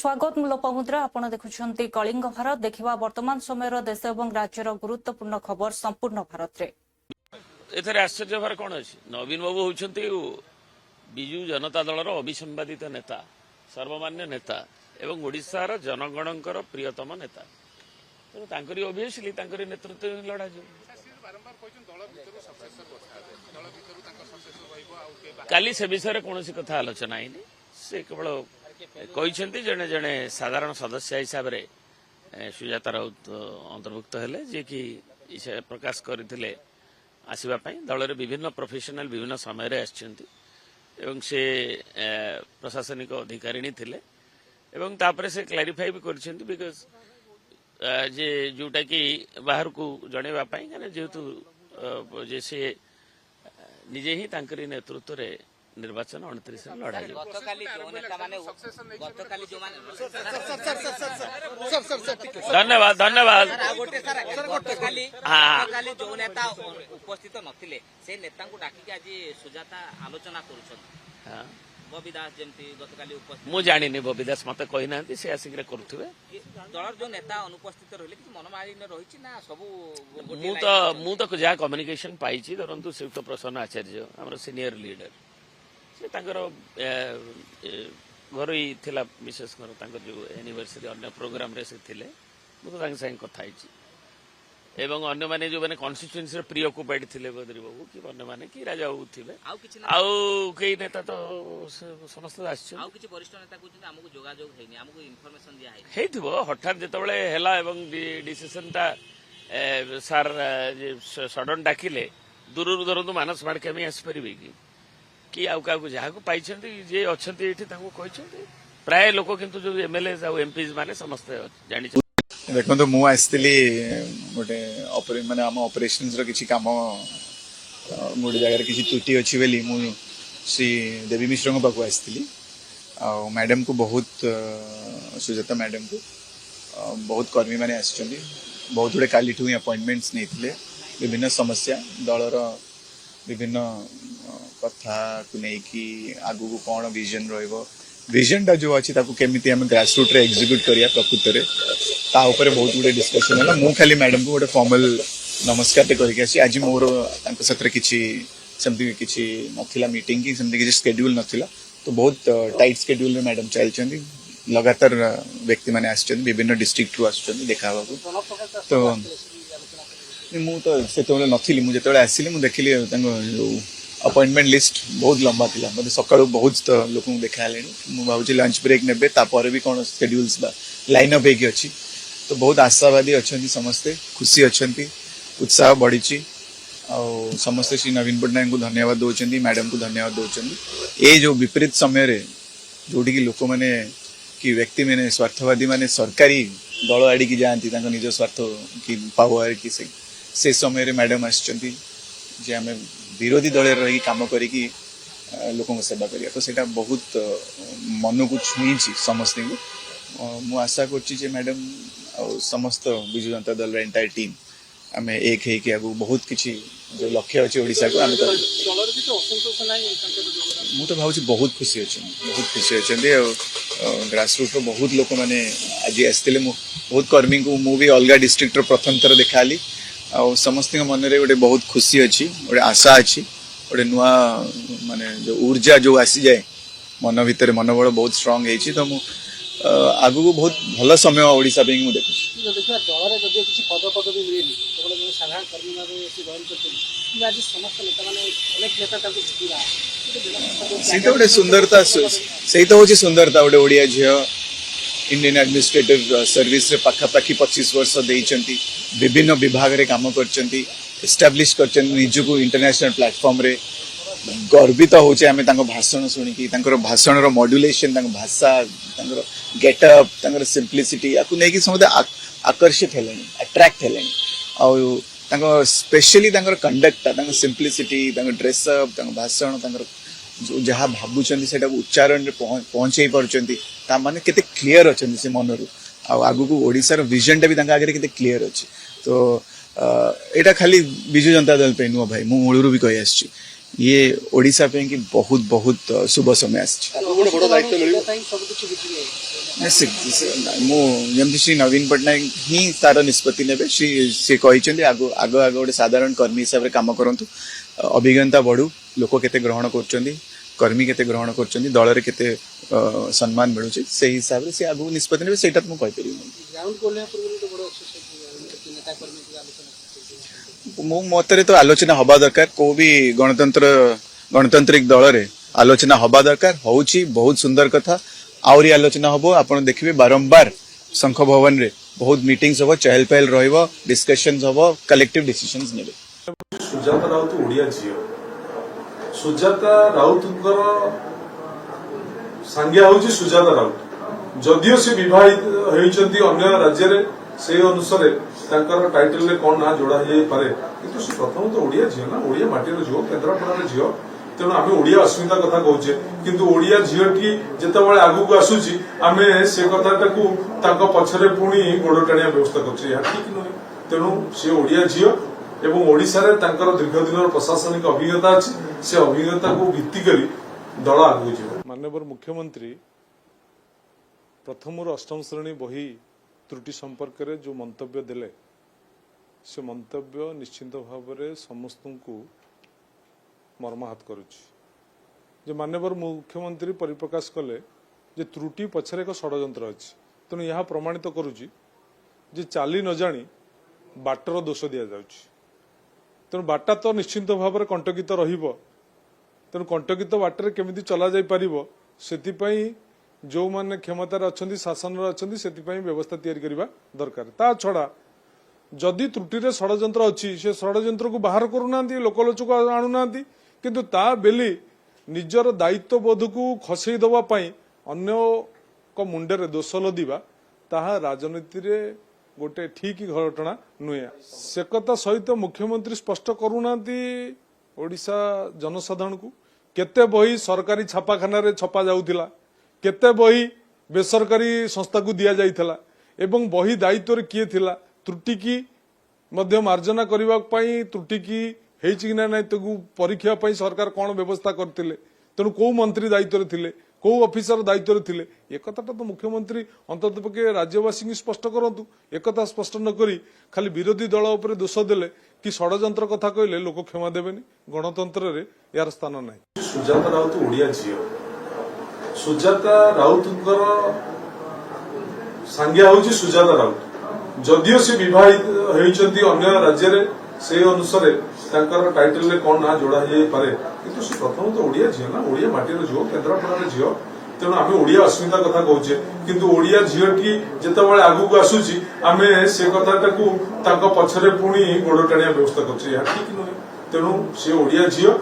स्वागत मु लोपामुद्रा आपण देखुछंती कलिंग भारत देखिबा वर्तमान समय देश और राज्यर गुरुत्वपूर्ण खबर संपूर्ण भारत रे एथरे आश्चर्य भार कौन अच्छी नवीन बाबू होती विजु जनता दलर अभिसंवादित नेता सर्वमान्य नेता एवं ओडिशार जनगणकर प्रियतम नेता तेणु ओबियसली नेतृत्व लड़ा काली से विषय कौन कथा आलोचना है से केवल कहते जड़े जड़े साधारण सदस्य हिसाब से सुजाता राउत अंतर्भुक्त हेले जे कि प्रकाश करते आसवाई दल विभिन्न प्रोफेशनल विभिन्न समय आसं से प्रशासनिक अधिकारी थिले एवं तापर से क्लारिफाई भी कर बिकज जे जोटा कि बाहर को जनवाई जेहेतु जे से निजे ही तांकरी नेतृत्व रे निर्वाचन 29 लड़ा धन्यवाद धन्यवाद जो नेता उपस्थित नथिले से नेता को डाकी आज सुजाता आलोचना करूछन बबी दास जेमती गतकाली उपस्थित मु जानिनी बबी दास मते कहि नांती से आसिक रे करथुवे दलर जो नेता अनुपस्थित रहिले कि मनमालिन्य रहिछि ना सबु मु तो जा कम्युनिकेशन पाइछि धरंतु श्रीयुक्त प्रसन्न आचार्य हमर सीनियर लीडर से तांकर घर ही थिला विशेष कर तांकर जो एनिवर्सरी अन्य प्रोग्राम रे से थिले मु तो तांके संग कथा आइछि एवं अन्य माने जो माने कॉन्स्टिट्यूएंसी रे प्री ऑक्युपाइड थिले बद्री बाबू कि अन्य माने कि राजा बाबू थिले आउ केही नेता तो समस्त आछन आउ किछि वरिष्ठ नेता कहउछन हमकु जोगाजोग हेनी हमकु इन्फॉर्मेशन दिया हेथिबो हठात जेतबेले हेला एवं डिसिजन ता सर जे सडन डाकिले दूररु धरंतु मानस माडकेमी आसी परिबे कि आउ का जहाँ को पाई जे अच्छा प्राय लोक किंतु जो एमएलए एमपी माने समस्त जानी देखो तो मु आसली गोटे माने आम ऑपरेशंस रो किछि काम गोटे जगह किछि त्रुटि अछि बेली मु श्री देवी मिश्र को पाखु आसली आ मैडम को बहुत सुजाता मैडम को बहुत कर्मी माने आछिचंदी बहुत गुडे काली ठु अपॉइंटमेंट्स नेथिले विभिन्न समस्या दलर विभिन्न कथा को लेकिन आगु को कौन विजन विजन टा जो अच्छी केमिति आम ग्रास रूट रे एग्जीक्यूट करिया प्रकृत रे ता ऊपर बहुत गुडे डिस्कशन है मु खाली मैडम को गोटे फॉर्मल नमस्कार करके आसी आज मोर तांको सत्र किछि सेमति किछि नथिला मीटिंग की सेमति किछि शेड्यूल नथिला तो बहुत टाइट शेड्यूल रे मैडम चलचंदी लगातार व्यक्ति माने आछन विभिन्न डिस्ट्रिक्ट रु आछन देखा तो मु तो से नथिली मु जेतबेले आसिली मु देखिली अपॉइंटमेंट लिस्ट बहुत लंबा थिला मतलब सकाळ बहुत लोक देखा भावी लंच ब्रेक नेबे तापर भी कौन शेड्यूल्स लाइन अप होगी अच्छी तो बहुत आशावादी अच्छा समस्ते खुशी अच्छा उत्साह बढ़ी समस्ते श्री नवीन पट्टनायक को धन्यवाद दौरान मैडम को धन्यवाद दौरान ये जो विपरीत समय जोटि लोक मैंने कि व्यक्ति मैंने स्वार्थवादी माने सरकारी दल आड़ी की जाती निज स्वार्थ कि पावर कि से समय मैडम आम विरोधी दल रही काम करी लोक सेवा करिया तो सेटा बहुत मन को छुई समस्त को मु आशा कर मैडम और समस्त विजु जनता दल एंटायर टीम आम एक है कि आगु बहुत किसी जो लक्ष्य अच्छे ओडिशा को आम मु तो भावुँ बहुत खुशी अच्छे ग्रास रूट बहुत लोक मैंने आज आसते बहुत कर्मी को मु भी अलग डिस्ट्रिक्ट प्रथम थर देखाली आ समस्त मन रे गोटे बहुत खुशी अच्छी गोटे आशा अच्छी गोटे नुआ माने जो ऊर्जा जो आसी जाए मन भितर मनोबल बहुत स्ट्रांग है तो मु आगु को बहुत भल समय ओडिशा पे मु देखु सेटा गोटे सुंदरता सही तो होची सुंदरता गोटे ओडिया झियो इंडियन एडमिनिस्ट्रेटिव सर्विस रे पाखापाखि 25 वर्ष देइचंती विभिन्न विभाग रे काम करचंती एस्टाब्लिश करचंती निजको इंटरनेशनल प्लेटफॉर्म रे गर्वित होचे आमे तांको भाषण सुनिकी तांकर भाषण रो मॉड्यूलेशन तांको भाषा तांकर गेटअप तांकर सिंपलिसिटी आकु नेकी समदे आकर्षित हेलेनी अट्रैक्ट हेलेनी आ तांको स्पेशली तांकर कंडक्ट तांकर सिंपलिसिटी तांकर ड्रेसअप तांकर भाषण तांकर जो जहाँ भावुं से उच्चारण पहुँचे पार्टी माने केते क्लीयर अच्छा से मनरू आगु को ओडिशार विजन टा भी आगे केते क्लीयर अच्छी तो यहाँ खाली विजु जनता दल पे नुह भाई मु मूलरू भी कही आसी ये ओडिशा पे कि बहुत बहुत शुभ समय आमती श्री नवीन पट्टनायक ही तार निष्पत्ति ने सी कहते आग आग आग गोटे साधारण कर्मी हिसाब से कम करूँ अभिज्ञता बढ़ू लोक केते ग्रहण कर्मी केते ग्रहण कर दल में केते सम्मान मिलूँ से हिसाब से आग निष्पत्ति ने से मो मतरे तो आलोचना हवा दरकार को भी गणतांत्रिक दल रे आलोचना हवा दरकार होउची बहुत सुंदर कथा आउरी आलोचना हबो आपण देखिबे बारंबार शंख भवन रे बहुत मीटिंग्स हबो चहल पहल रहइबो डिस्कशंस हबो कलेक्टिव डिसीजंस नेबे। सुजाता राउत ओडिया झियो सुजाता राउतଙ୍କର संज्ञा होउची सुजाता राउत जदियो से विवाहित होइचंती अन्य राज्य रे से अनुसार तांकर टाइटल रे कोन ना जोड़ा हे पारे किंतु से प्रथम तो ओडिया झियो ना ओडिया माटीर झियो केन्द्रापड़ा रे झियो तेणु आम ओडिया अस्मिता कथा कहूचे किंतु ओडिया झीटी जितेबाला आगू आसूची आम से कथा पछरे पुणी गोड़ टाणिया व्यवस्था करछे ठीक नुहे तेणु से ओडिया झील एवं ओडिशा रे तांकर दीर्घ दिन प्रशासनिक अभिज्ञता अच्छी से अभिज्ञता को भित्ति करी दल आगू जीव। माननीय मुख्यमंत्री प्रथम अष्टम श्रेणी बही त्रुटि संपर्क में जो मंतव्य देले से मंतव्य निश्चित भाव में समस्त को मर्माहत करुच्ची माननीय मुख्यमंत्री परिप्रकाश कले जे त्रुटि पछरे एक षड्यंत्र अच्छी तेणु यह प्रमाणित करुच्ची जे चाली न जानी बाटर दोष दि जाउछि तेणु बाटा तो निश्चित भाव में कंटकित रहिबो तेणु कंटकित बाटर केमिति चला जाई परिबो सेतिपई जो माने क्षमतार अच्छी शासन अच्छी से व्यवस्था तैयारी करबा दरकार ता छड़ा जदि त्रुटि रे षड्यंत्र अच्छी से षड्यंत्र को बाहर करूना लोकलोचक आणुना किंतु ता बेली निजर दायित्वबोध को खसई दवा पाई अन्य को मुंडे रे दोष लदिबा ताहा राजनीति रे गोटे ठीक घटना नुहे से कथा सहित मुख्यमंत्री स्पष्ट करूना ओडिशा जनसाधारण को केते बही सरकारी छापाखाना रे छपा जाउथिला केते बही बेसरकारी संस्था को दिया जाइथिला एवं बही दायित्व रे किए थिला त्रुटि की मध्य मार्जना करबा पई त्रुटि की हेछि ना नै तो परीक्षा पई सरकार कोन व्यवस्था करथिले तेणु को मंत्री दायित्व रे थिले को ऑफिसर दायित्व रे थिले ए कथाटा तो मुख्यमंत्री अंततपक्षे राज्यवासी स्पष्ट करंतु एक कथा स्पष्ट न करी खाली विरोधी दल उपरे दोष देले कि षड्यंत्र कथा कहले लोक क्षमा देबेनी गणतंत्र रे यार स्थान नाही। सुजाता राउत ओडिया झियो सुजाता राउतଙ୍କର संज्ञा होउची सुजाता राउत जदियो से विवाहित होइचंती अन्य राज्य रे से अनुसार तांकर टाइटल रे कोन ना जोड़ा हे पारे किंतु से प्रथम तो ओडिया झियो ना ओडिया माटीर झियो केन्द्रापड़ा रे झियो तेणु आम ओडिया अस्मिता कथा कहूचे किंतु ओडिया झीटी जितेबाला आगू आसूची आम से कथा पछरे पुणी गोड़ टाणिया व्यवस्था करछे ठीक नुहे तेणु से ओडिया झील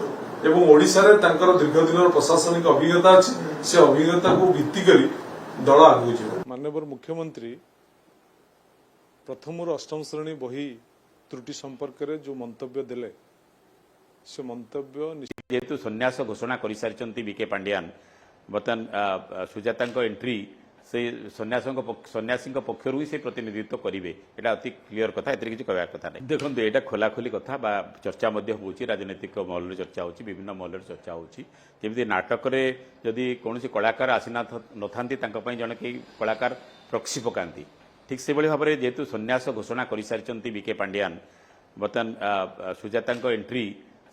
एवं ओडिशा रे तांकर दीर्घ दिन प्रशासनिक अभिज्ञता अच्छी से अभिज्ञता को भित्ति करी दल आगू जीव। माननीय मुख्यमंत्री प्रथम अष्टम श्रेणी बही त्रुटि संपर्क में जो मंतव्य देले से मंतव्य जेहेतु संन्यास घोषणा कर सारी बीके पांड्यान बर्तमान सुजाता एंट्री से सन्यासी पक्षर ही से प्रतिनिधित्व करेंगे यहाँ अति क्लीयर कथा ए किसी कहवा कथा नहीं देखो यहाँ खोलाखोली कथा चर्चा होची राजनीतिक महल चर्चा होची विभिन्न महल चर्चा होची जमी नाटक जदि कौन कलाकार आसी न था जड़े कई कलाकार प्रक्सी पकाती ठीक से भाव में जेहेतु संन्यास घोषणा कर सारी बीके पांड्यान बर्तमान सुजाता एंट्री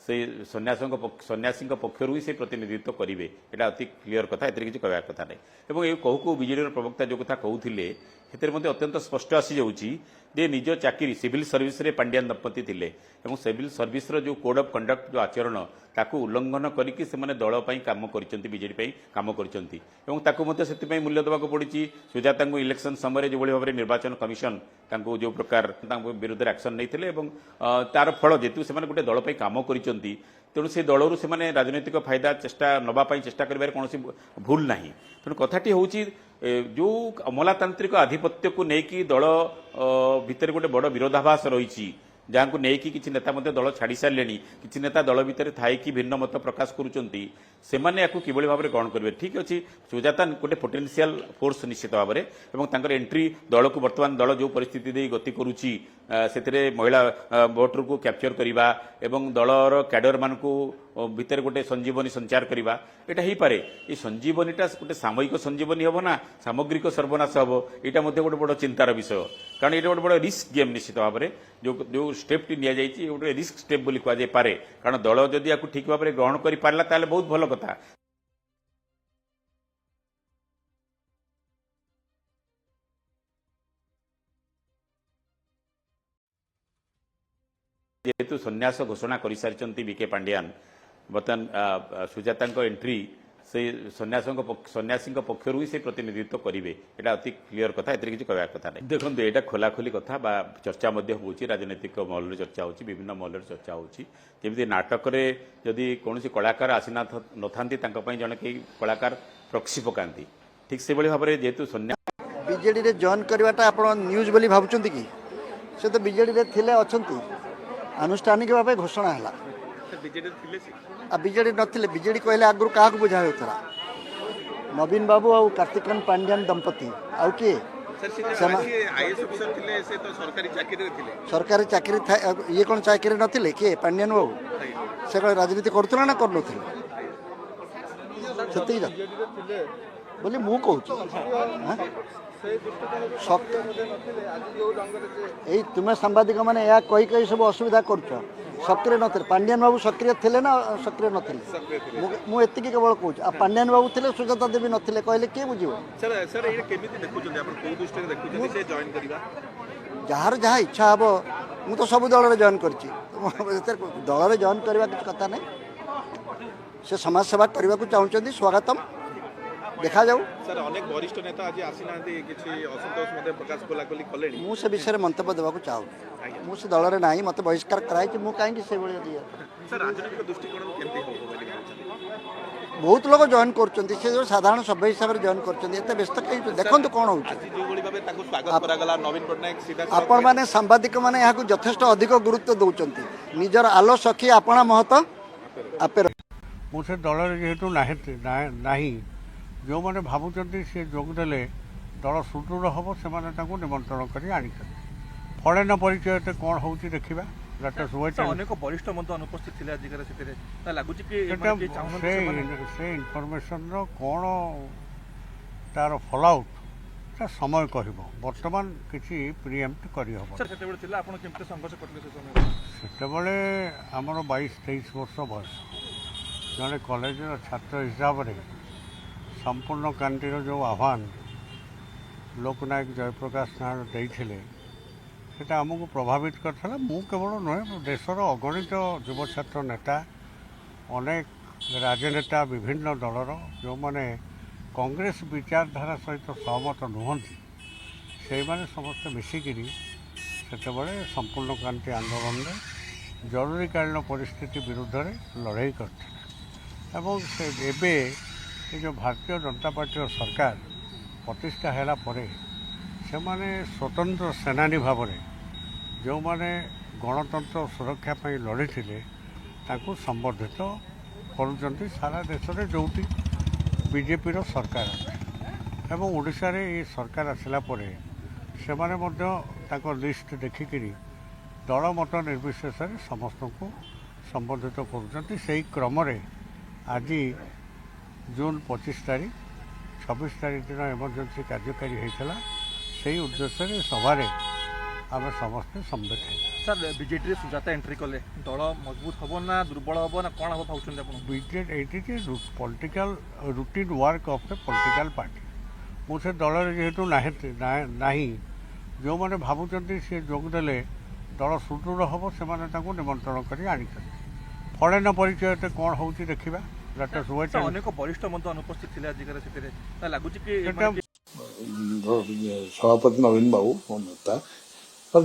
से सन्यासी पक्षर ही से प्रतिनिधित्व करेंगे यहाँ अति क्लीयर कथा ए किसी कहवा कथा नहीं ये कहू कहू विजेडी प्रवक्ता जो कथा कहते अत्यंत स्पष्ट आसी जाऊँगी जे निज चाकरी सिविल सर्विस रे पांड्यान दंपति थिले एवं सिविल सर्विस रो जो कोड ऑफ कंडक्ट जो आचरण ताकू उल्लंघन करिकि से माने दल पई काम करिसंती बीजेडी पई काम करिसंती एवं ताकू मते सेति पई मूल्य देबाको पड़िछि सुजाता को इलेक्शन समय जो भाव में निर्वाचन कमिशन तांको जो प्रकार तांको विरुद्ध एक्शन नैथिले एवं तार फल जेतु से माने गोटे दल पई काम करिसंती तेणु से दलरू से माने राजनीतिक फायदा चेष्टा नबा पई चेष्टा करिबार कोनोसी भूल नाही तेणु कथाटी होउछि जो अमलातांत्रिक आधिपत्य को लेकिन दल भितर गोटे बड़ विरोधाभास रही जहाँ को लेकिन किसी नेता दल छाड़ी सारे किसी नेता दल भितर थी भिन्न मत प्रकाश करुँचे कि भाव में ग्रहण करेंगे ठीक अच्छे सुजाता गोटे पोटेंशियल फोर्स निश्चित भाव में एंट्री दल को बर्तमान दल जो परिस्थिति दे गति करुच्ची ସେଥିରେ ମହିଳା ଭୋଟରକୁ କ୍ୟାପଚର କରିବା ଏବଂ ଦଳର କ୍ୟାଡର ମାନଙ୍କୁ ଭିତରେ ଗୋଟେ ସଞ୍ଜୀବନୀ ସଞ୍ଚାର କରିବା এটা ହେଇପାରେ। এই ସଞ୍ଜୀବନୀଟା ଗୋଟେ ସାମୟିକ ସଞ୍ଜୀବନୀ ହେବ ନା ସାମଗ୍ରିକ ସର୍ବନାଶ ହେବ ଏଇଟା ମଧ୍ୟ ଗୋଟେ ବଡ଼ ଚିନ୍ତାର ବିଷୟ, କାରଣ ଏଇଟା ଗୋଟେ ବଡ଼ ରିସ୍କ ଗେମ୍ ନିଶ୍ଚିତ ଭାବରେ। ଯେଉଁ ଷ୍ଟେପ୍ଟି ନିଆଯାଇଛି ଗୋଟେ ରିସ୍କ ଷ୍ଟେପ୍ ବୋଲି କୁହାଯାଇପାରେ, କାରଣ ଦଳ ଯଦି ୟାକୁ ଠିକ୍ ଭାବରେ ଗ୍ରହଣ କରିପାରିଲା ତାହେଲେ ବହୁତ ଭଲ କଥା। ଯେହେତୁ ସନ୍ନ୍ୟାସ ଘୋଷଣା କରିସାରିଛନ୍ତି ବିକେ ପାଣ୍ଡିଆନ, ବର୍ତ୍ତମାନ ସୁଜାତାଙ୍କ ଏଣ୍ଟ୍ରି ସେ ସନ୍ନ୍ୟାସୀଙ୍କ ପକ୍ଷରୁ ହିଁ ସେ ପ୍ରତିନିଧିତ୍ୱ କରିବେ, এটা ଅତି କ୍ଲିୟର କଥା, ଏଥିରେ କିଛି କହିବାର କଥା ନାହିଁ। ଦେଖନ୍ତୁ ଏଇଟା ଖୋଲାଖୋଲି କଥା ବା ଚର୍ଚ୍ଚା ମଧ୍ୟ ହେଉଛି, ରାଜନୈତିକ ମହଲରେ ଚର୍ଚ୍ଚା ହେଉଛି, ବିଭିନ୍ନ ମହଲରେ ଚର୍ଚ୍ଚା ହେଉଛି। ଯେମିତି ନାଟକରେ ଯଦି କୌଣସି କଳାକାର ଆସିନଥାନ୍ତି ତାଙ୍କ ପାଇଁ ଜଣେ କେହି କଳାକାର ପ୍ରକ୍ସି ପକାନ୍ତି, ଠିକ୍ ସେଭଳି ଭାବରେ ଯେହେତୁ ବିଜେଡିରେ ଜଏନ୍ କରିବାଟା ଆପଣ ନ୍ୟୁଜ୍ ବୋଲି ଭାବୁଛନ୍ତି କି? ସେ ତ ବିଜେଡିରେ ଥିଲେ ଅଛନ୍ତି, ଆନୁଷ୍ଠାନିକ ଭାବେ ଘୋଷଣା ହେଲା। ଆଉ ବିଜେଡି ନଥିଲେ, ବିଜେଡି କହିଲେ ଆଗରୁ କାହାକୁ ବୁଝା ହେଉଥିଲା? ନବୀନ ବାବୁ ଆଉ କାର୍ତ୍ତିକେୟନ ପାଣ୍ଡିଆନ ଦମ୍ପତି, ଆଉ କିଏ? ସରକାରୀ ଚାକିରି ଇଏ କ'ଣ ଚାକିରି ନଥିଲେ କିଏ? ପାଣ୍ଡିଆନ ବାବୁ ସେ କ'ଣ ରାଜନୀତି କରୁଥିଲା ନା କରୁନଥିଲେ? ସେତିକି ବୋଲି ମୁଁ କହୁଛି। ଏଇ ତୁମେ ସାମ୍ବାଦିକ ମାନେ ଏହା କହି କହି ସବୁ ଅସୁବିଧା କରୁଛ। ସକ୍ରିୟ ନଥିଲେ, ପାଣ୍ଡିଆନ ବାବୁ ସକ୍ରିୟ ଥିଲେ ନା ସକ୍ରିୟ ନଥିଲେ? ମୁଁ ଏତିକି କେବଳ କହୁଛି। ଆଉ ପାଣ୍ଡିଆନ ବାବୁ ଥିଲେ, ସୁଜାତା ଦେବୀ ନଥିଲେ, କହିଲେ କିଏ ବୁଝିବ? ଯାହାର ଯାହା ଇଚ୍ଛା ହେବ। ମୁଁ ତ ସବୁ ଦଳରେ ଜଏନ୍ କରିଛି, ଦଳରେ ଜଏନ୍ କରିବା କିଛି କଥା ନାହିଁ। ସେ ସମାଜସେବା କରିବାକୁ ଚାହୁଁଛନ୍ତି, ସ୍ୱାଗତମ, ଦେଖାଯାଉ। ଅନେକ ବରିଷ୍ଠ ନେତା ଆଜି ଆସିନାହାନ୍ତି, କିଛି ଅସନ୍ତୋଷ ମଧ୍ୟ ପ୍ରକାଶ କଲେଣି। ମୁଁ ସେ ବିଷୟରେ ମନ୍ତବ୍ୟ ଦେବାକୁ ଚାହୁଁନି। ମୁଁ ସେ ଦଳରେ ନାହିଁ, ମୋତେ ବହିଷ୍କାର କରାଯାଇଛି। ମୁଁ କାହିଁକି ସେଇଭଳି ରାଜନୈତିକ ଦୃଷ୍ଟିକୋଣରୁ କେମିତି ହେବ ବୋଲି ଭାବୁଛନ୍ତି? ବହୁତ ଲୋକ ଜଏନ୍ କରୁଛନ୍ତି, ସେ ଯେଉଁ ସାଧାରଣ ସଭ୍ୟ ହିସାବରେ ଜଏନ୍ କରୁଛନ୍ତି, ଏତେ ବ୍ୟସ୍ତ କେହି। ଦେଖନ୍ତୁ କ'ଣ ହେଉଛି। ଯେଉଁଭଳି ଭାବେ ତାଙ୍କୁ ସ୍ୱାଗତ କରାଗଲା, ନବୀନ ପଟ୍ଟନାୟକ ସିଧା ଆପଣମାନେ ସାମ୍ବାଦିକମାନେ ଏହାକୁ ଯଥେଷ୍ଟ ଅଧିକ ଗୁରୁତ୍ୱ ଦେଉଛନ୍ତି। ନିଜର ଆଲୋ ସଖୀ ଆପଣା ମହତ ଆପେ। ମୁଁ ସେ ଦଳରେ ଯେହେତୁ ନାହିଁ, ଯେଉଁମାନେ ଭାବୁଛନ୍ତି ସେ ଯୋଗଦେଲେ ଦଳ ସୁଦୃଢ଼ ହେବ, ସେମାନେ ତାଙ୍କୁ ନିମନ୍ତ୍ରଣ କରି ଆଣିଛନ୍ତି। ଫଳେ ନ ପରିଚୟତେ କ'ଣ ହେଉଛି ଦେଖିବା। ଅନେକ ବରିଷ୍ଠ ମଧ୍ୟ ଅନୁପସ୍ଥିତ ଥିଲେ ଆଜିକାର ସେଥିରେ, ଲାଗୁଛି କି ସେ ଇନଫର୍ମେସନର କ'ଣ ତାର ଫଲଆଉଟ୍ ତା ସମୟ କହିବ। ବର୍ତ୍ତମାନ କିଛି ପ୍ରିଏମ୍ପ୍ଟ କରିହେବ। ସେତେବେଳେ ଥିଲା, ଆପଣ କେମିତି ସଂଘର୍ଷ କରିଥିଲେ ସେ ସମୟରେ? ସେତେବେଳେ ଆମର 22-23 ବର୍ଷ ବୟସ। ଜଣେ କଲେଜର ଛାତ୍ର ହିସାବରେ ସମ୍ପୂର୍ଣ୍ଣ କ୍ରାନ୍ତିର ଯେଉଁ ଆହ୍ୱାନ ଲୋକନାୟକ ଜୟପ୍ରକାଶ ନାରାୟଣ ଦେଇଥିଲେ, ସେଟା ଆମକୁ ପ୍ରଭାବିତ କରିଥିଲା। ମୁଁ କେବଳ ନୁହେଁ, ଦେଶର ଅଗଣିତ ଯୁବ ଛାତ୍ର ନେତା, ଅନେକ ରାଜନେତା ବିଭିନ୍ନ ଦଳର, ଯେଉଁମାନେ କଂଗ୍ରେସ ବିଚାରଧାରା ସହିତ ସହମତ ନୁହନ୍ତି, ସେଇମାନେ ସମସ୍ତେ ମିଶିକିରି ସେତେବେଳେ ସମ୍ପୂର୍ଣ୍ଣ କ୍ରାନ୍ତି ଆନ୍ଦୋଳନରେ ଜରୁରୀକାଳୀନ ପରିସ୍ଥିତି ବିରୁଦ୍ଧରେ ଲଢ଼େଇ କରିଥିଲେ। ଏବଂ ସେ ଏବେ ଏ ଯେଉଁ ଭାରତୀୟ ଜନତା ପାର୍ଟିର ସରକାର ପ୍ରତିଷ୍ଠା ହେଲା ପରେ ସେମାନେ ସ୍ୱତନ୍ତ୍ର ସେନାନୀ ଭାବରେ ଯେଉଁମାନେ ଗଣତନ୍ତ୍ର ସୁରକ୍ଷା ପାଇଁ ଲଢ଼ିଥିଲେ ତାଙ୍କୁ ସମ୍ବର୍ଦ୍ଧିତ କରୁଛନ୍ତି ସାରା ଦେଶରେ, ଯେଉଁଠି ବିଜେପିର ସରକାର ଅଛି। ଏବଂ ଓଡ଼ିଶାରେ ଏ ସରକାର ଆସିଲା ପରେ ସେମାନେ ମଧ୍ୟ ତାଙ୍କ ଲିଷ୍ଟ ଦେଖିକିରି ଦଳ ମତ ନିର୍ବିଶେଷରେ ସମସ୍ତଙ୍କୁ ସମ୍ବର୍ଦ୍ଧିତ କରୁଛନ୍ତି। ସେହି କ୍ରମରେ ଆଜି ଜୁନ୍ 25 ତାରିଖ 26 ତାରିଖ ଦିନ ଏମର୍ଜେନ୍ସି କାର୍ଯ୍ୟକାରୀ ହୋଇଥିଲା। ସେହି ଉଦ୍ଦେଶ୍ୟରେ ସଭାରେ ଆମେ ସମସ୍ତେ ସମ୍ମିଳିତ ହେବୁ। ସାର୍, ବିଜେଡ଼ିରେ ସୁଜାତା ଏଣ୍ଟ୍ରି କଲେ ଦଳ ମଜବୁତ ହେବ ନା ଦୁର୍ବଳ ହେବ ନା କ'ଣ ହେବ ଭାବୁଛନ୍ତି ଆପଣ? BJD eighty political routine work of A political party. ମୁଁ ସେ ଦଳରେ ଯେହେତୁ ନାହିଁ, ଯେଉଁମାନେ ଭାବୁଛନ୍ତି ସେ ଯୋଗଦେଲେ ଦଳ ସୁଦୃଢ଼ ହେବ, ସେମାନେ ତାଙ୍କୁ ନିମନ୍ତ୍ରଣ କରି ଆଣିଛନ୍ତି। ଫଳେ ନ ପରିଚୟତେ କ'ଣ ହେଉଛି ଦେଖିବା। ଅନେକ ବରିଷ୍ଠ ମଧ୍ୟ ଅନୁପସ୍ଥିତ ଥିଲେ ଆଜିକାର ସେଥିରେ, ଲାଗୁଛି କି ସଭାପତି ନବୀନ ବାବୁ ମୋ ନେତା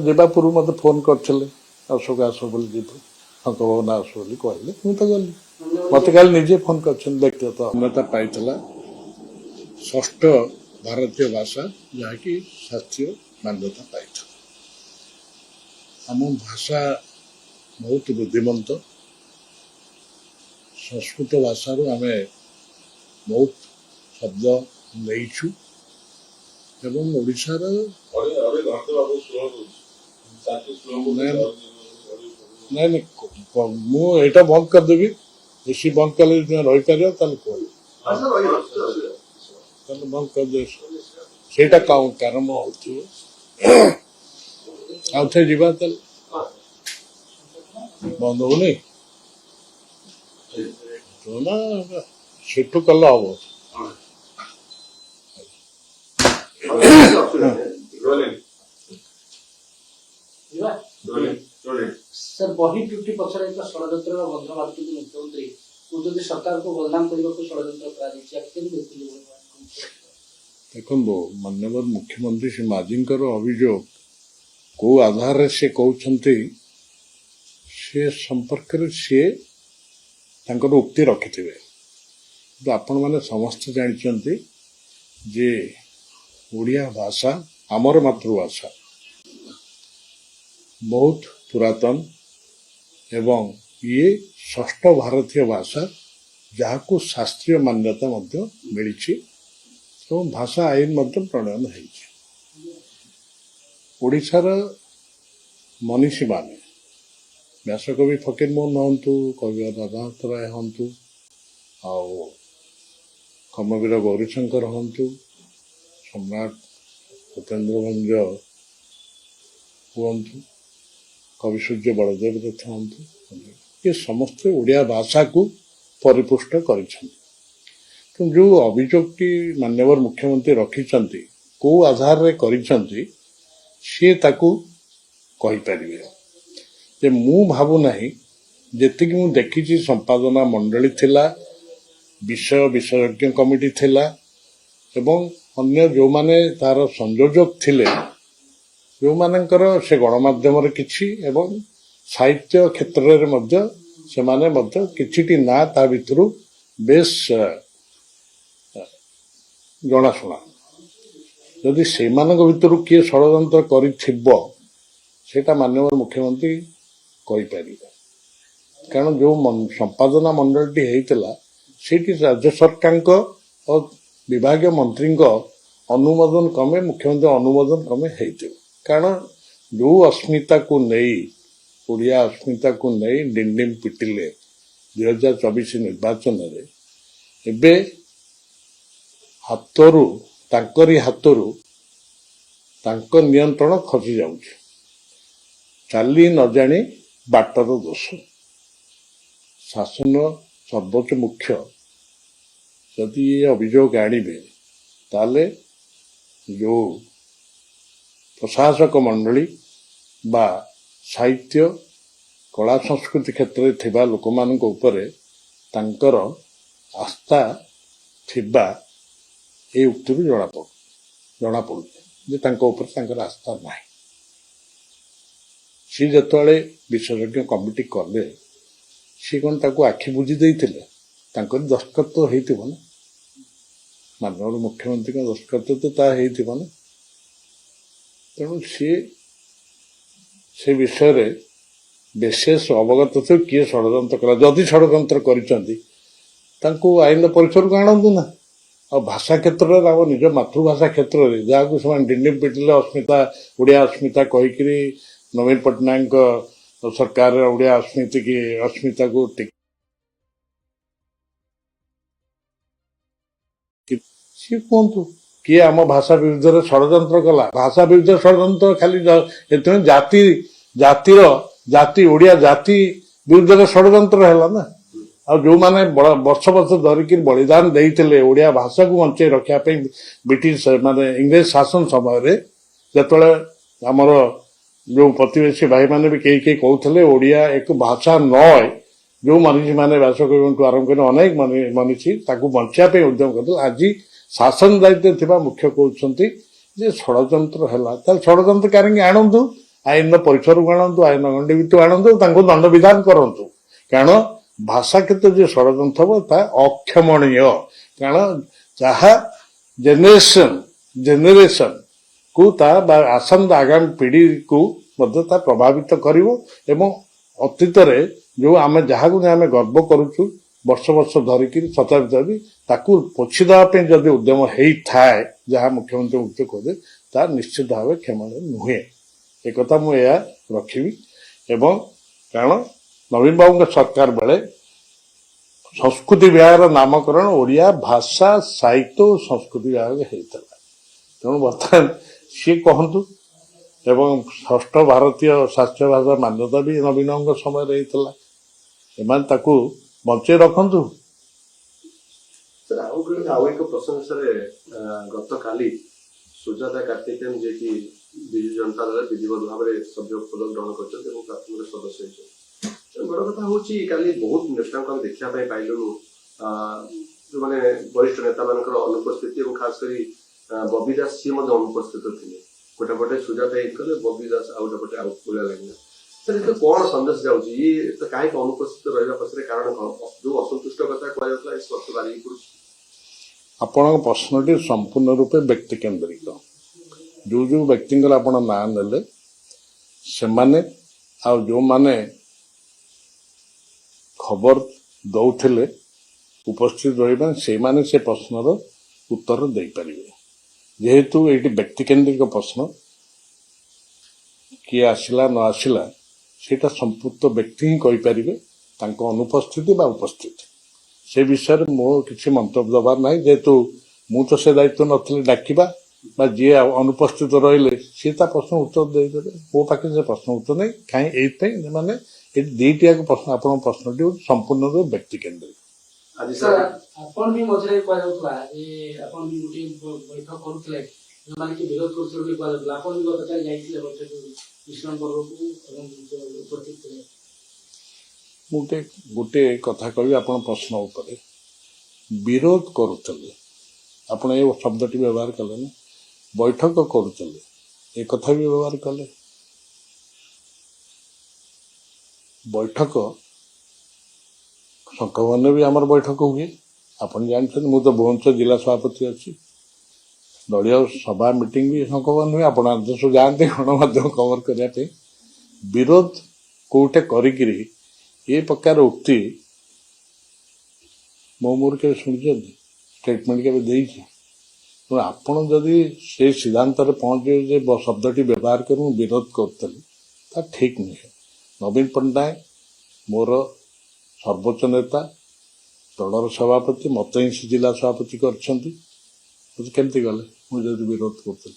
ଯିବା ପୂର୍ବରୁ ମୋତେ ଫୋନ୍ କରିଥିଲେ, ଅଶୋକ ଆସ ବୋଲି ଯିବୁ, ସମ୍ଭାବନା ଆସ ବୋଲି କହିଲେ, ମୁଁ ତ ଗଲି। ମୋତେ କାଲି ନିଜେ ଫୋନ୍ କରିଛନ୍ତି, ବ୍ୟକ୍ତିଗତ ମାନ୍ୟତା ପାଇଥିଲା 6ଠ ଭାରତୀୟ ଭାଷା, ଯାହାକି ଶାସ୍ତ୍ରୀୟ ମାନ୍ୟତା ପାଇଥିଲା। ଆମ ଭାଷା ବହୁତ ବୁଦ୍ଧିମନ୍ତ। ସଂସ୍କୃତ ଭାଷାରୁ ଆମେ ବହୁତ ଶବ୍ଦ ନେଇଛୁ ଏବଂ ଓଡ଼ିଶାର ନାଇଁ ନାଇଁ ମୁଁ ଏଇଟା ବନ୍ଦ କରିଦେବି ଏସି ବନ୍ଦ କଲେ ଯଦି ରହିପାରିବ ତାହେଲେ କୁହ ତାହେଲେ ବନ୍ଦ କରିଦେବି ସେଇଟା କାରମ ହଉଥିବ ଆଉ ଥରେ ଯିବା ତାହେଲେ ବନ୍ଦ ହଉନି ନା ସେଠୁ କଲେ ହବ सर बही त्रुटि पछरे एक षड्यंत्र भद्र मातृ मुख्यमंत्री ଯଦି ସରକାରକୁ ବଦନାମ କରିବାକୁ ଷଡ଼ଯନ୍ତ୍ର କରାଯାଇଛି କେମିତି ଦେଖୁଛନ୍ତି? ଦେଖନ୍ତୁ ମାନ୍ୟବର ମୁଖ୍ୟମନ୍ତ୍ରୀ ଶ୍ରୀ ମାଝୀଙ୍କର ଅଭିଯୋଗ କୋଉ ଆଧାରରେ ସେ କହୁଛନ୍ତି ସେ ସମ୍ପର୍କରେ ସିଏ ତାଙ୍କର ଉକ୍ତି ରଖିଥିବେ କିନ୍ତୁ ଆପଣମାନେ ସମସ୍ତେ ଜାଣିଛନ୍ତି ଯେ ଓଡ଼ିଆ ଭାଷା ଆମର ମାତୃଭାଷା ବହୁତ ପୁରାତନ ଏବଂ ଇଏ ଷଷ୍ଠ ଭାରତୀୟ ଭାଷା ଯାହାକୁ ଶାସ୍ତ୍ରୀୟ ମାନ୍ୟତା ମଧ୍ୟ ମିଳିଛି ଏବଂ ଭାଷା ଆଇନ ମଧ୍ୟ ପ୍ରଣୟନ ହେଇଛି ଓଡ଼ିଶାର ମନୀଷୀମାନେ ବ୍ୟାସକବି ଫକୀରମୋହନ ହୁଅନ୍ତୁ କବି ରାଧାନାଥ ରାୟ ହୁଅନ୍ତୁ ଆଉ କର୍ମବୀର ଗୌରୀଶଙ୍କର ହୁଅନ୍ତୁ ସମ୍ରାଟ ଉପେନ୍ଦ୍ର ଭଞ୍ଜ ହୁଅନ୍ତୁ କବି ସୂର୍ଯ୍ୟ ବଳଦେବ ରଥ ହୁଅନ୍ତୁ ଏ ସମସ୍ତେ ଓଡ଼ିଆ ଭାଷାକୁ ପରିପୁଷ୍ଟ କରିଛନ୍ତି କିନ୍ତୁ ଯେଉଁ ଅଭିଯୋଗଟି ମାନ୍ୟବର ମୁଖ୍ୟମନ୍ତ୍ରୀ ରଖିଛନ୍ତି କୋଉ ଆଧାରରେ କରିଛନ୍ତି ସିଏ ତାକୁ କହିପାରିବେ ଯେ ମୁଁ ଭାବୁନାହିଁ ଯେତିକି ମୁଁ ଦେଖିଛି ସମ୍ପାଦନା ମଣ୍ଡଳୀ ଥିଲା ବିଷୟ ବିଶେଷଜ୍ଞ କମିଟି ଥିଲା ଏବଂ ଅନ୍ୟ ଯେଉଁମାନେ ତାର ସଂଯୋଜକ ଥିଲେ ଯେଉଁମାନଙ୍କର ସେ ଗଣମାଧ୍ୟମରେ କିଛି ଏବଂ ସାହିତ୍ୟ କ୍ଷେତ୍ରରେ ମଧ୍ୟ ସେମାନେ ମଧ୍ୟ କିଛିଟି ନାଁ ତା ଭିତରୁ ବେଶ ଜଣାଶୁଣା ଯଦି ସେମାନଙ୍କ ଭିତରୁ କିଏ ଷଡ଼ଯନ୍ତ୍ର କରିଥିବ ସେଇଟା ମାନ୍ୟବର ମୁଖ୍ୟମନ୍ତ୍ରୀ କହିପାରିବେ କାରଣ ଯେଉଁ ସମ୍ପାଦନା ମଣ୍ଡଳୀଟି ହେଇଥିଲା ସେଇଠି ରାଜ୍ୟ ସରକାରଙ୍କ ଓ ବିଭାଗୀୟ ମନ୍ତ୍ରୀଙ୍କ ଅନୁମୋଦନ କ୍ରମେ ମୁଖ୍ୟମନ୍ତ୍ରୀ ଅନୁମୋଦନ କ୍ରମେ ହେଇଥିବ କାରଣ ଯେଉଁ ଅସ୍ମିତାକୁ ନେଇ ଓଡ଼ିଆ ଅସ୍ମିତାକୁ ନେଇ ଡିଣ୍ଡିମ ପିଟିଲେ 2024 ନିର୍ବାଚନରେ ଏବେ ତାଙ୍କରି ହାତରୁ ତାଙ୍କ ନିୟନ୍ତ୍ରଣ ଖସି ଯାଉଛି ଚାଲି ନ ଜାଣି ବାଟର ଦୋଷ ଶାସନ ସର୍ବୋଚ୍ଚ ମୁଖ୍ୟ ଯଦି ଏ ଅଭିଯୋଗ ଆଣିବେ ତାହେଲେ ଯେଉଁ ପ୍ରଶାସକ ମଣ୍ଡଳୀ ବା ସାହିତ୍ୟ କଳା ସଂସ୍କୃତି କ୍ଷେତ୍ରରେ ଥିବା ଲୋକମାନଙ୍କ ଉପରେ ତାଙ୍କର ଆସ୍ଥା ଥିବା ଏ ଉକ୍ତିରୁ ଜଣାପଡ଼ୁଛି ଯେ ତାଙ୍କ ଉପରେ ତାଙ୍କର ଆସ୍ଥା ନାହିଁ ସେ ଯେତେବେଳେ ବିଶେଷଜ୍ଞ କମିଟି କଲେ ସେ କ'ଣ ତାକୁ ଆଖି ବୁଜି ଦେଇଥିଲେ ତାଙ୍କର ଦସ୍ତଖତ ତ ହେଇଥିବ ନା ମାନ୍ୟବର ମୁଖ୍ୟମନ୍ତ୍ରୀଙ୍କ ଦସ୍ତଖତ ତ ତାହା ହେଇଥିବ ନା ତେଣୁ ସେ ବିଷୟରେ ବିଶେଷ ଅବଗତ ଥିବ କିଏ ଷଡ଼ଯନ୍ତ୍ର କଲା ଯଦି ଷଡ଼ଯନ୍ତ୍ର କରିଛନ୍ତି ତାଙ୍କୁ ଆଇନ ପରିସରକୁ ଆଣନ୍ତୁ ନା ଆଉ ଭାଷା କ୍ଷେତ୍ରରେ ଆମ ନିଜ ମାତୃଭାଷା କ୍ଷେତ୍ରରେ ଯାହାକୁ ସେମାନେ ଡିଣ୍ଡିମ ପିଟିଲେ ଅସ୍ମିତା ଓଡ଼ିଆ ଅସ୍ମିତା କହିକିରି ନବୀନ ପଟ୍ଟନାୟକଙ୍କ ସରକାରରେ ଓଡ଼ିଆ ଅସ୍ମିତାକୁ ସିଏ କୁହନ୍ତୁ କିଏ ଆମ ଭାଷା ବିରୁଦ୍ଧରେ ଷଡ଼ଯନ୍ତ୍ର କଲା ଭାଷା ବିରୁଦ୍ଧରେ ଷଡ଼ଯନ୍ତ୍ର ଖାଲି ଏଥିପାଇଁ ଜାତି ଓଡ଼ିଆ ଜାତି ବିରୁଦ୍ଧରେ ଷଡ଼ଯନ୍ତ୍ର ହେଲା ନା ଆଉ ଯେଉଁମାନେ ବର୍ଷ ବର୍ଷ ଧରିକି ବଳିଦାନ ଦେଇଥିଲେ ଓଡ଼ିଆ ଭାଷାକୁ ବଞ୍ଚେଇ ରଖିବା ପାଇଁ ବ୍ରିଟିଶ ମାନେ ଇଂରେଜ ଶାସନ ସମୟରେ ଯେତେବେଳେ ଆମର ଯେଉଁ ପ୍ରତିବେଶୀ ଭାଇମାନେ ବି କେହି କହୁଥିଲେ ଓଡ଼ିଆ ଏକ ଭାଷା ନଏ ଯେଉଁ ମନୀଷୀମାନେ ବ୍ୟାସକବିଠୁ ଆରମ୍ଭ କରି ଅନେକ ମନୀଷୀ ତାକୁ ବଞ୍ଚିବା ପାଇଁ ଉଦ୍ୟମ କରିଥିଲେ ଆଜି ଶାସନ ଦାୟିତ୍ୱରେ ଥିବା ମୁଖ୍ୟ କହୁଛନ୍ତି ଯେ ଷଡ଼ଯନ୍ତ୍ର ହେଲା ତାହେଲେ ଷଡ଼ଯନ୍ତ୍ରକାରୀଙ୍କୁ ଆଣନ୍ତୁ ଆଇନର ପରିସରକୁ ଆଣନ୍ତୁ ଆଇନ ଗଣ୍ଡି ଭିତରୁ ଆଣନ୍ତୁ ତାଙ୍କୁ ଦଣ୍ଡବିଧାନ କରନ୍ତୁ କାରଣ ଭାଷା କ୍ଷେତ୍ରରେ ଯେ ଷଡ଼ଯନ୍ତ୍ର ହେବ ତାହା ଅକ୍ଷମଣୀୟ କାରଣ ଯାହା ଜେନେରେସନ କୁ ତାହା ବା ଆସନ୍ତା ଆଗାମୀ ପିଢ଼ିକୁ ମଧ୍ୟ ତାହା ପ୍ରଭାବିତ କରିବ ଏବଂ ଅତୀତରେ ଯେଉଁ ଆମେ ଯାହାକୁ ନେଇ ଆମେ ଗର୍ବ କରୁଛୁ ବର୍ଷ ବର୍ଷ ଧରିକିରି ଶତାବ୍ଦୀ ତାକୁ ପୋଛି ଦେବା ପାଇଁ ଯଦି ଉଦ୍ୟମ ହେଇଥାଏ ଯାହା ମୁଖ୍ୟମନ୍ତ୍ରୀ ମୁଖ୍ୟ କହୁଛେ ତାହା ନିଶ୍ଚିତ ଭାବେ କ୍ଷମଣୀୟ ନୁହେଁ एकथा मु या रखिबी एवं कारण नवीन बाबू सरकार बेले संस्कृति विभाग नामकरण ओडिया भाषा साहित्य और संस्कृति विभाग होता तेणु बर्तमान सी कहतु एवं षष्ठ भारतीय शास्त्रीय भाषा मान्यता भी नवीन समय होता बचे रखु सर आउ एक प्रसंग सर गत काली सुजाता कार्तिकेयन जे कि विजु जनता दल विधिवत भाव में सभ्य पद ग्रहण कर प्राथमिक सदस्य बड़ कथा हूँ काली बहुत नेता देखा पाइलु जो मैंने वरिष्ठ नेता मान अनुपस्थिति और खास कर बबी दास सी अनुपस्थित थे गोटे पटे सुजाता एक कले बबी दास आउ गोटे पटे आउट लगे सर ये कौन संदेश जाऊँगी ये कहीं अनुपस्थित रहा पछरे कारण जो असंतुष्ट कथा कहला स्पष्ट बारी पड़े आपण प्रश्नटी संपूर्ण रूपे व्यक्ति केन्द्रिक जो जो व्यक्ति आप ना ने से जो माने खबर दौले उपस्थित रही से प्रश्नर उत्तर दे पारे जेहेतु ये व्यक्ति केन्द्रिक प्रश्न किए आसला न आसला सेटा संपुक्त व्यक्ति ही कहीपर अनुपस्थिति बा उपस्थिति से विषय में मो किसी मंतव्य दबार ना जेहेतु मु तो से दायित्व नथी डाकिबा जी अनुपस्थित रही सी प्रश्न उत्तर देदे मो पाखे से प्रश्न उत्तर नहीं कहीं माने दीटा प्रश्न आप प्रश्नटी संपूर्ण रूप व्यक्ति केन्द्रिक सर आपण भी मझे कहला जे आपण भी गुटी बैठक करूतले जो माने कि विरोध करथले भी कहला आपण भी गतकाल जाइथिले बैठक विश्राम पर्व को एवं उपस्थित थे मुझे गोटे कथा कही आप प्रश्न उपर विरोध करुले आपण ये शब्दटी व्यवहार कले ना बैठक करुले एक कथा भी व्यवहार कले बैठक संक्रमण भी आमर बैठक हुए आपन जानते मुझे तो भुवनेश्वर जिला सभापति अच्छी दलिय सभा मीटिंग भी संक्रमण हुए आप आदेश जाते गणमाध्यम कवर करने विरोध कोटे करी ये प्रकार उक्ति मो मोर के शुणी स्टेटमेंट के तो आपण जदि से सिद्धांत पहुंचे शब्दटी व्यवहार कर विरोध करी ठीक नुहे नवीन पट्टनायक मोर सर्वोच्च नेता दलर सभापति मत ही जिला सभापति करमती गले मुझे विरोध करी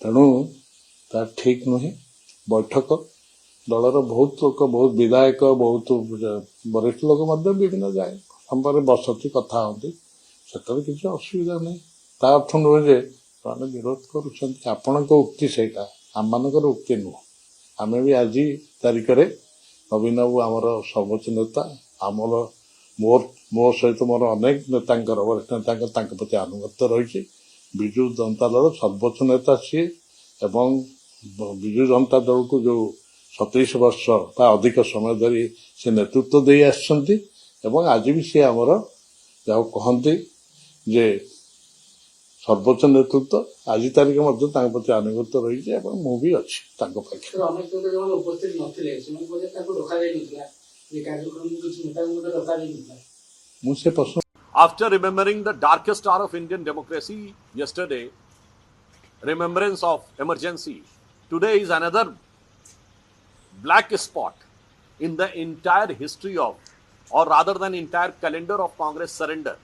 तेणु ता ठीक नुहे बैठक दलर बहुत लोक बहुत विधायक बहुत वरिष्ठ लोक विभिन्न जाए संपर्क बसती कथा होती से किसी असुविधा नहीं ता अर्थ नुहे जे विरोध करुँच उक्ति से आम उक्ति नुह आम भी आज तारिख नवीन बाबू आमर सर्वोच्च नेता आमर मो सहित मोर अनेक नेता वरिष्ठ नेता प्रति आनुगत्य रही विजु जनता दल सर्वोच्च नेता सी एवं विजु जनता दल को जो 27 वर्ष अधिक समय धरी से नेतृत्व दे आसछंती एवं आज भी सी आमर जहाँ कहती जे सर्वोच्च नेतृत्व आज तारिख प्रति आनुगत्य रही मु भी अच्छी उपस्थित नथिले मुझे प्रश्न After remembering the darkest hour of Indian democracy yesterday, remembrance of emergency, today is another black spot in the entire history of, or rather than entire calendar of Congress surrender,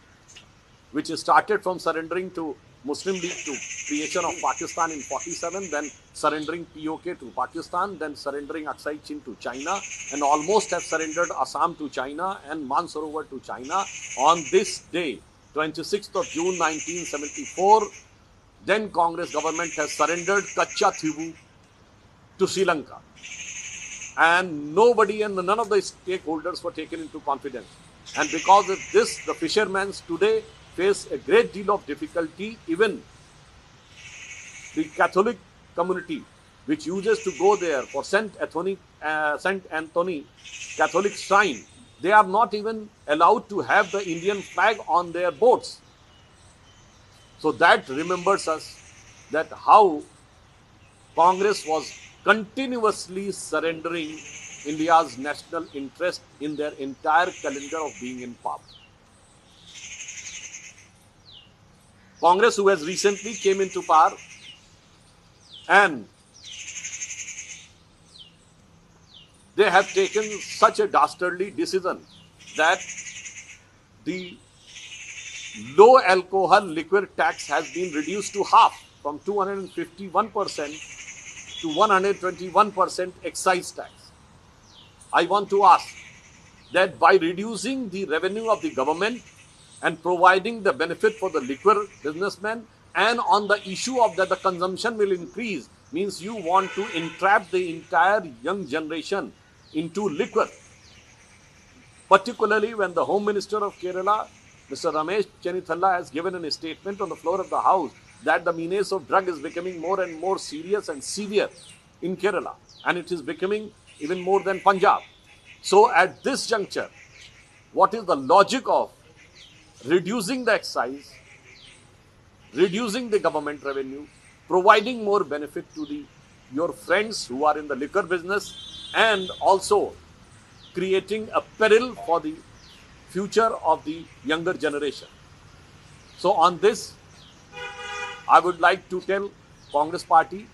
which started from surrendering to Muslim League to creation of Pakistan in 47, then surrendering POK to Pakistan, then surrendering Aksai Chin to China, and almost have surrendered Assam to China and Mansarovar to China. On this day, 26th of June 1974, then Congress government has surrendered Kachchatibu to Sri Lanka. And nobody and none of the stakeholders were taken into confidence. And because of this, the fishermen today face a great deal of difficulty. Even the Catholic community, which uses to go there for Saint Anthony Catholic shrine, they are not even allowed to have the Indian flag on their boats. So that remembers us that how Congress was continuously surrendering India's national interest in their entire calendar of being in power. Congress, who has recently came into power and they have taken such a dastardly decision that the low alcohol liquor tax has been reduced to half, from 251% to 121% excise tax. I want to ask that by reducing the revenue of the government and providing the benefit for the liquor businessmen, and on the issue of that the consumption will increase, means you want to entrap the entire young generation into liquor. Particularly when the Home Minister of Kerala, Mr. Ramesh Chenithalla, has given a statement on the floor of the House that the menace of drug is becoming more and more serious and severe in Kerala, and it is becoming even more than Punjab. So at this juncture, what is the logic of reducing the excise, reducing the government revenue, providing more benefit to your friends who are in the liquor business, and also creating a peril for the future of the younger generation? So on this, I would like to tell Congress party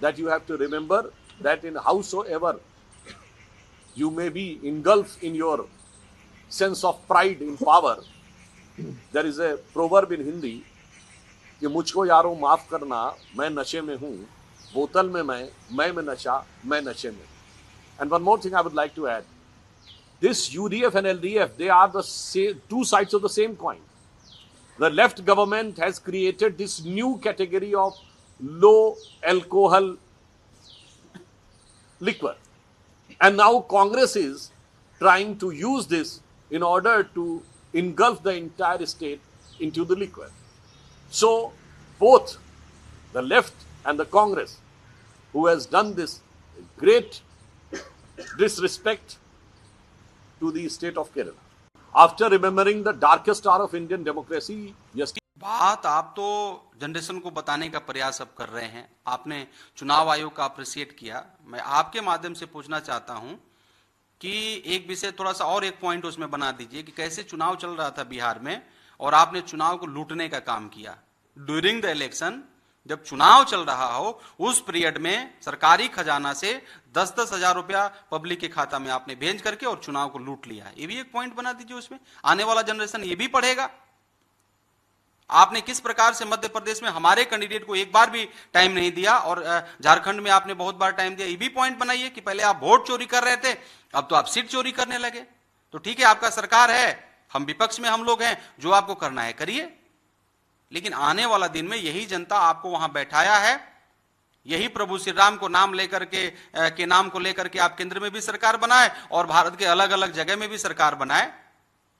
that you have to remember that in howsoever you may be engulfed in your sense of pride in power, there is a proverb in Hindi कि मुझको यारो माफ करना, मैं नशे में हूँ, बोतल में मैं में नशा, मैं नशे में. And one more thing I would like to add. This UDF and LDF, they are the two sides of the same coin. The left government has created this new category of low alcohol liquor. And now Congress is trying to use this in order to engulf the entire state into the liquor. So both the left and the Congress, who has done this great disrespect to the state of Kerala. After remembering the darkest hour of Indian democracy, yesterday. बात आप तो generation को बताने का प्रयास अब कर रहे हैं. आपने चुनाव आयोग का अप्रिशिएट किया. मैं आपके माध्यम से पूछना चाहता हूं कि एक विषय थोड़ा सा और एक पॉइंट उसमें बना दीजिए कि कैसे चुनाव चल रहा था बिहार में और आपने चुनाव को लूटने का काम किया. ड्यूरिंग द इलेक्शन, जब चुनाव चल रहा हो, उस पीरियड में सरकारी खजाना से 10-10 हजार रुपया पब्लिक के खाता में आपने भेज करके और चुनाव को लूट लिया. ये भी एक पॉइंट बना दीजिए. उसमें आने वाला जनरेशन ये भी पढ़ेगा. आपने किस प्रकार से मध्य प्रदेश में हमारे कैंडिडेट को एक बार भी टाइम नहीं दिया और झारखंड में आपने बहुत बार टाइम दिया. ये भी पॉइंट बनाइए कि पहले आप वोट चोरी कर रहे थे, अब तो आप सीट चोरी करने लगे. तो ठीक है, आपका सरकार है, हम विपक्ष में हम लोग हैं, जो आपको करना है करिए. लेकिन आने वाला दिन में यही जनता आपको वहां बैठाया है, यही प्रभु श्री राम को नाम लेकर के नाम को लेकर के आप केंद्र में भी सरकार बनाए और भारत के अलग अलग जगह में भी सरकार बनाए.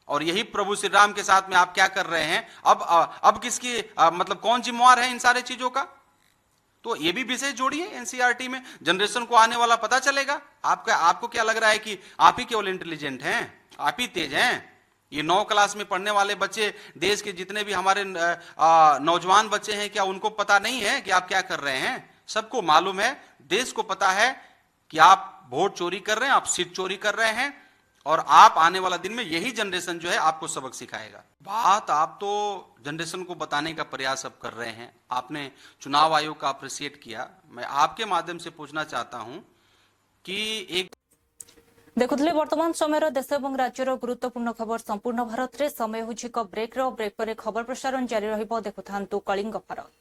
और यही प्रभु श्री राम के साथ में आप क्या कर रहे हैं? अब किसकी मतलब कौन जिम्मेवार है इन सारे चीजों का? तो ये भी विषय जोड़िए एनसीईआरटी में, जनरेशन को आने वाला पता चलेगा. आपको क्या लग रहा है कि आप ही केवल इंटेलिजेंट हैं, आप ही तेज हैं? ये 9 क्लास में पढ़ने वाले बच्चे, देश के जितने भी हमारे नौजवान बच्चे हैं, क्या उनको पता नहीं है कि आप क्या कर रहे हैं? सबको मालूम है, देश को पता है कि आप वोट चोरी कर रहे हैं, आप सीट चोरी कर रहे हैं और आप आने वाला दिन में यही जनरेशन जो है आपको सबक सिखाएगा. बात आप तो जनरेशन को बताने का प्रयास अब कर रहे हैं. आपने चुनाव आयोग का अप्रिशिएट किया. मैं आपके माध्यम से पूछना चाहता हूं कि एक देखुले वर्तमान समय देश और राज्यर गुरुत्वपूर्ण खबर संपूर्ण भारत में समय हो ब्रेक पर खबर प्रसारण जारी रहिबो. देखुथांतु कलिंग भारत.